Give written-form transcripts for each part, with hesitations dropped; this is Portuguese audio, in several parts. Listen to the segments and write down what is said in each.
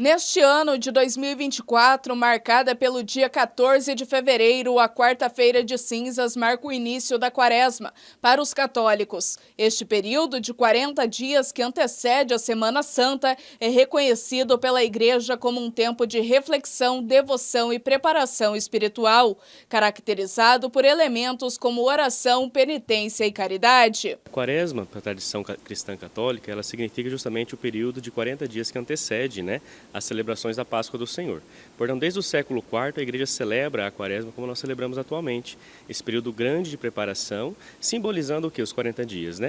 Neste ano de 2024, marcada pelo dia 14 de fevereiro, a quarta-feira de cinzas marca o início da quaresma para os católicos. Este período de 40 dias que antecede a Semana Santa é reconhecido pela Igreja como um tempo de reflexão, devoção e preparação espiritual, caracterizado por elementos como oração, penitência e caridade. A quaresma, para a tradição cristã católica, ela significa justamente o período de 40 dias que antecede, as celebrações da Páscoa do Senhor. Portanto, desde o século IV, a Igreja celebra a quaresma como nós celebramos atualmente. Esse período grande de preparação, simbolizando o que? Os 40 dias,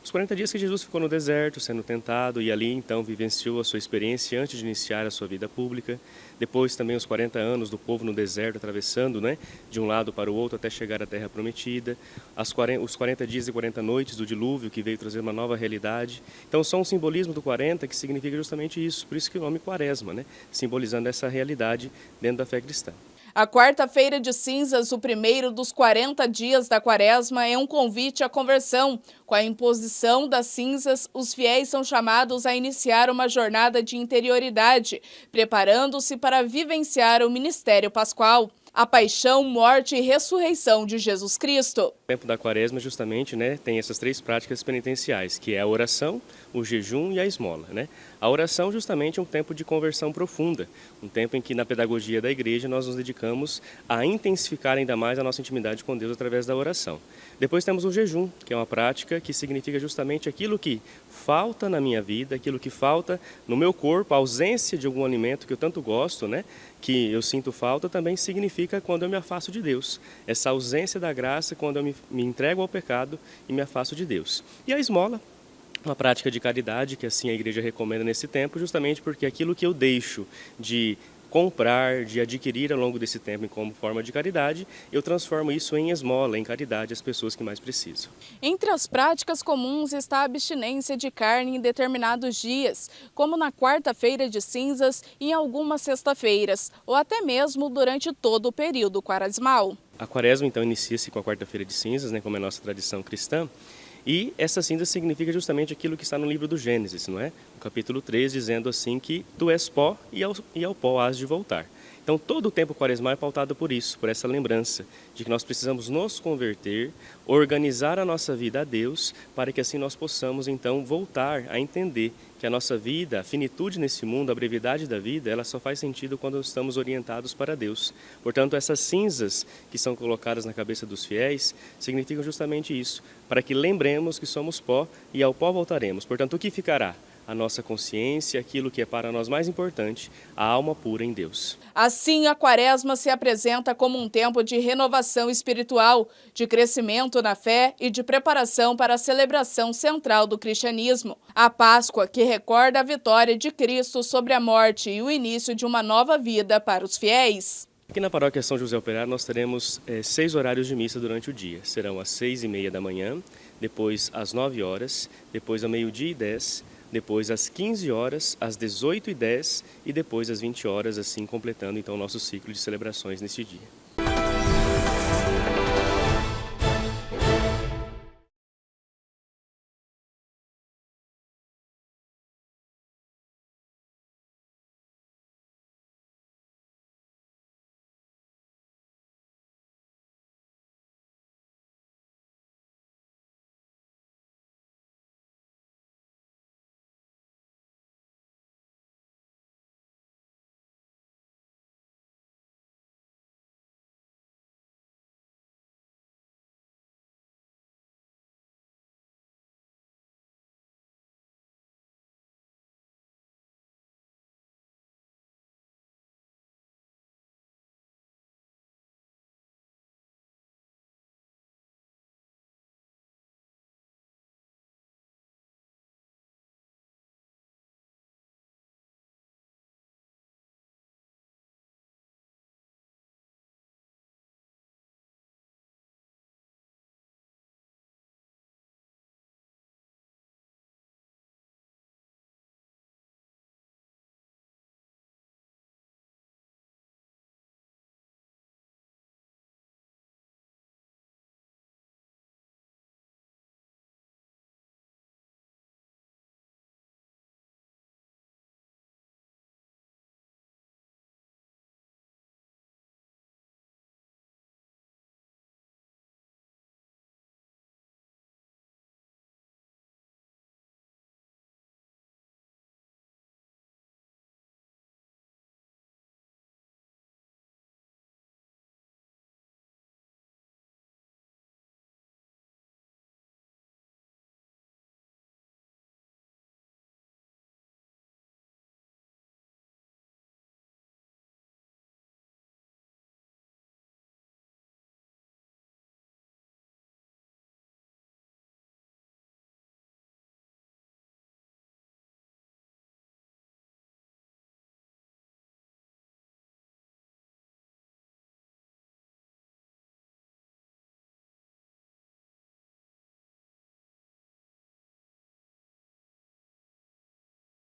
Os 40 dias que Jesus ficou no deserto, sendo tentado, e ali então vivenciou a sua experiência antes de iniciar a sua vida pública. Depois também os 40 anos do povo no deserto, atravessando, de um lado para o outro até chegar à Terra Prometida. Os 40 dias e 40 noites do dilúvio, que veio trazer uma nova realidade. Então são um simbolismo do 40 que significa justamente isso, por isso que o nome Quaresma, simbolizando essa realidade dentro da fé cristã. A quarta-feira de cinzas, o primeiro dos 40 dias da quaresma, é um convite à conversão. Com a imposição das cinzas, os fiéis são chamados a iniciar uma jornada de interioridade, preparando-se para vivenciar o ministério pascual, a paixão, morte e ressurreição de Jesus Cristo. O tempo da quaresma justamente tem essas três práticas penitenciais, que é a oração, o jejum e a esmola. A oração justamente é um tempo de conversão profunda, um tempo em que na pedagogia da igreja nós nos dedicamos a intensificar ainda mais a nossa intimidade com Deus através da oração. Depois temos o jejum, que é uma prática que significa justamente aquilo que falta na minha vida, aquilo que falta no meu corpo, a ausência de algum alimento que eu tanto gosto, que eu sinto falta, também significa quando eu me afasto de Deus. Essa ausência da graça quando eu me entrego ao pecado e me afasto de Deus. E a esmola, uma prática de caridade que assim a igreja recomenda nesse tempo, justamente porque aquilo que eu deixo de comprar, de adquirir ao longo desse tempo como forma de caridade, eu transformo isso em esmola, em caridade às pessoas que mais precisam. Entre as práticas comuns está a abstinência de carne em determinados dias, como na quarta-feira de cinzas e em algumas sexta-feiras, ou até mesmo durante todo o período quaresmal. A quaresma então inicia-se com a quarta-feira de cinzas, como é a nossa tradição cristã. E essa cinza significa justamente aquilo que está no livro do Gênesis, No capítulo 3, dizendo assim que tu és pó e ao pó hás de voltar. Então todo o tempo quaresmal é pautado por isso, por essa lembrança de que nós precisamos nos converter, organizar a nossa vida a Deus, para que assim nós possamos então voltar a entender que a nossa vida, a finitude nesse mundo, a brevidade da vida, ela só faz sentido quando estamos orientados para Deus. Portanto, essas cinzas que são colocadas na cabeça dos fiéis significam justamente isso, para que lembremos que somos pó e ao pó voltaremos. Portanto, o que ficará? A nossa consciência, aquilo que é para nós mais importante, a alma pura em Deus. Assim, a quaresma se apresenta como um tempo de renovação espiritual, de crescimento na fé e de preparação para a celebração central do cristianismo, a Páscoa, que recorda a vitória de Cristo sobre a morte e o início de uma nova vida para os fiéis. Aqui na paróquia São José Operário nós teremos 6 horários de missa durante o dia. Serão às 6h30 da manhã, depois às 9 horas, depois ao 12h10, depois às 15 horas, às 18h10 e depois às 20 horas, assim completando então o nosso ciclo de celebrações neste dia.